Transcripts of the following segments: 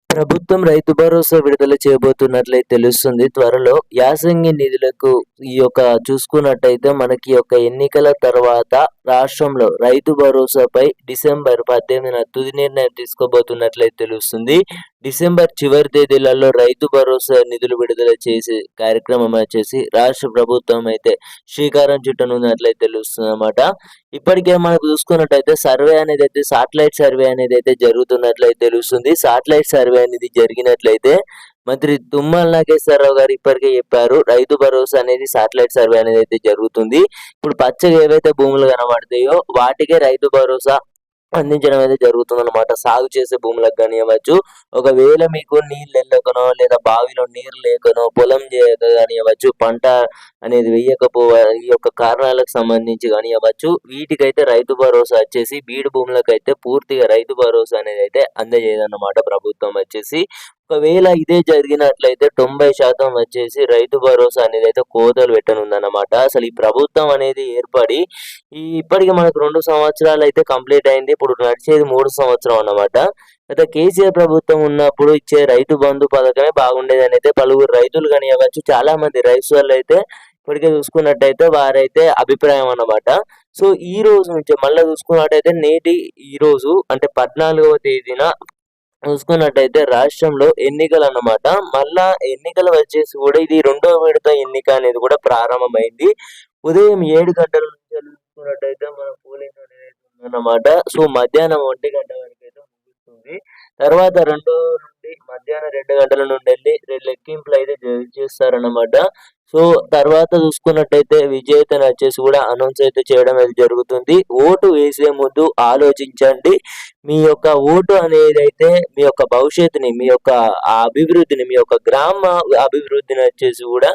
ప్రభుత్వం రైతు భరోసా విడుదల చేయబోతున్నట్లయితే తెలుస్తుంది. త్వరలో యాసంగి నిధులకు చూసుకున్నట్టయితే మనకి ఎన్నికల తర్వాత రాష్ట్రంలో రైతు భరోసాపై డిసెంబర్ 18న తుది నిర్ణయం తీసుకోబోతున్నట్లయితే తెలుస్తుంది. డిసెంబర్ చివరి తేదీలలో రైతు భరోసా నిధులు విడుదల చేసే కార్యక్రమం వచ్చేసి రాష్ట్ర ప్రభుత్వం అయితే శ్రీకారం చుట్టనున్నట్లయితే తెలుస్తుందన్నమాట. ఇప్పటికే మనకు చూసుకున్నట్టయితే సర్వే అనేది అయితే సాటిలైట్ సర్వే అనేది అయితే జరుగుతున్నట్లయితే తెలుస్తుంది. సాటిలైట్ సర్వే అనేది జరిగినట్లయితే మంత్రి తుమ్మల నాగేశ్వరరావు గారు ఇప్పటికే చెప్పారు, రైతు భరోసా అనేది సాటిలైట్ సర్వే అనేది అయితే జరుగుతుంది. ఇప్పుడు పచ్చగా ఏవైతే భూములు కనబడతాయో వాటికే రైతు భరోసా అందించడం అయితే జరుగుతుందన్నమాట. సాగు చేసే భూములకు కానివ్వచ్చు, ఒకవేళ మీకు నీళ్ళు వెళ్ళకనో లేదా బావిలో నీరు లేకనో పొలం చేయక కానివ్వచ్చు, పంట అనేది ఈ కారణాలకు సంబంధించి కానివ్వచ్చు, వీటికైతే రైతు భరోసా వచ్చేసి బీడు భూములకైతే పూర్తిగా రైతు భరోసా అనేది అయితే అందజేయదన్నమాట ప్రభుత్వం వచ్చేసి. ఒకవేళ ఇదే జరిగినట్లయితే 90% వచ్చేసి రైతు భరోసా అనేది అయితే కోతలు పెట్టనుందన్నమాట. అసలు ఈ ప్రభుత్వం అనేది ఏర్పడి ఇప్పటికి మనకు 2 సంవత్సరాలు అయితే కంప్లీట్ అయింది. ఇప్పుడు నడిచేది 3 సంవత్సరం అన్నమాట. గత కేసీఆర్ ప్రభుత్వం ఉన్నప్పుడు ఇచ్చే రైతు బంధు పథకమే బాగుండేది అని అయితే పలువురు రైతులు కానివ్వచ్చు, చాలా మంది రైతులు అయితే ఇప్పటికే చూసుకున్నట్టయితే వారైతే అభిప్రాయం అన్నమాట. సో ఈ రోజు నుంచి మళ్ళీ చూసుకున్నట్టయితే ఈ రోజు అంటే 14వ తేదీన చూసుకున్నట్టయితే రాష్ట్రంలో ఎన్నికలు అన్నమాట. మళ్ళా ఎన్నికలు వచ్చేసి కూడా ఇది 2వ విడత ఎన్నిక అనేది కూడా ప్రారంభమైంది. ఉదయం 7 గంటల నుంచి చూసుకున్నట్టయితే మన పోలింగ్ అనేది ఉందన్నమాట. సో మధ్యాహ్నం 1 గంట వరకు అయితే ముగుస్తుంది. తర్వాత 2 నుండి మధ్యాహ్నం 2 గంటల నుండి వెళ్ళి లెక్కింపులు అయితే చేస్తారన్నమాట. సో తర్వాత చూసుకున్నట్టయితే విజేతను వచ్చేసి కూడా అనౌన్స్ అయితే చేయడం అయితే జరుగుతుంది. ఓటు వేసే ముందు ఆలోచించండి. మీ ఓటు అనేది అయితే మీ భవిష్యత్తుని, మీ అభివృద్ధిని, మీ గ్రామ అభివృద్ధిని వచ్చేసి కూడా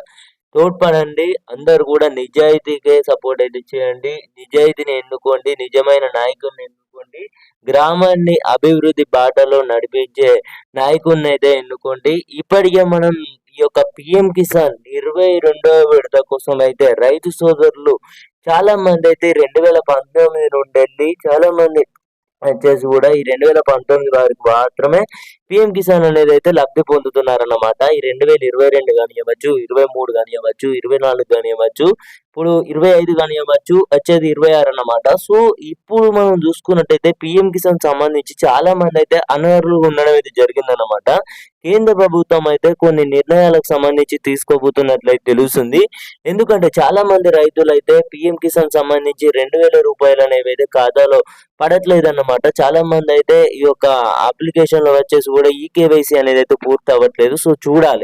తోడ్పడండి. అందరు కూడా నిజాయితీకే సపోర్ట్ అయితే చేయండి. నిజాయితీని ఎన్నుకోండి, నిజమైన నాయకుడిని ఎన్నుకోండి, గ్రామాన్ని అభివృద్ధి బాటలో నడిపించే నాయకుడిని అయితే ఎన్నుకోండి. ఇప్పటికే మనం పిఎం కిసాన్ 22వ విడత కోసం అయితే రైతు సోదరులు చాలా మంది అయితే 2019 నుండి వెళ్ళి చాలా మంది వచ్చేసి కూడా ఈ 2019 వారికి మాత్రమే పిఎం కిసాన్ అనేది అయితే లబ్ధి పొందుతున్నారన్నమాట. ఈ 2022 కానివ్వచ్చు, 23 కానివ్వచ్చు, 24 కానివ్వచ్చు, ఇప్పుడు 25 కానివ్వచ్చు, వచ్చేది 26 అన్నమాట. సో ఇప్పుడు మనం చూసుకున్నట్టయితే పిఎం కిసాన్ సంబంధించి చాలా మంది అయితే అనర్హులు ఉండడం అయితే జరిగిందన్నమాట. కేంద్ర ప్రభుత్వం అయితే కొన్ని నిర్ణయాలకు సంబంధించి తీసుకోబోతున్నట్లయితే తెలుస్తుంది. ఎందుకంటే చాలా మంది రైతులు అయితే పిఎం కిసాన్ సంబంధించి 2000 రూపాయలు అనేవి అయితే ఖాతాలో పడట్లేదన్నమాట. చాలా మంది అయితే ఈ అప్లికేషన్ లో వచ్చేసి కూడా ఈ కేవైసీ అనేది అయితే పూర్తి అవ్వట్లేదు. సో చూడాలి.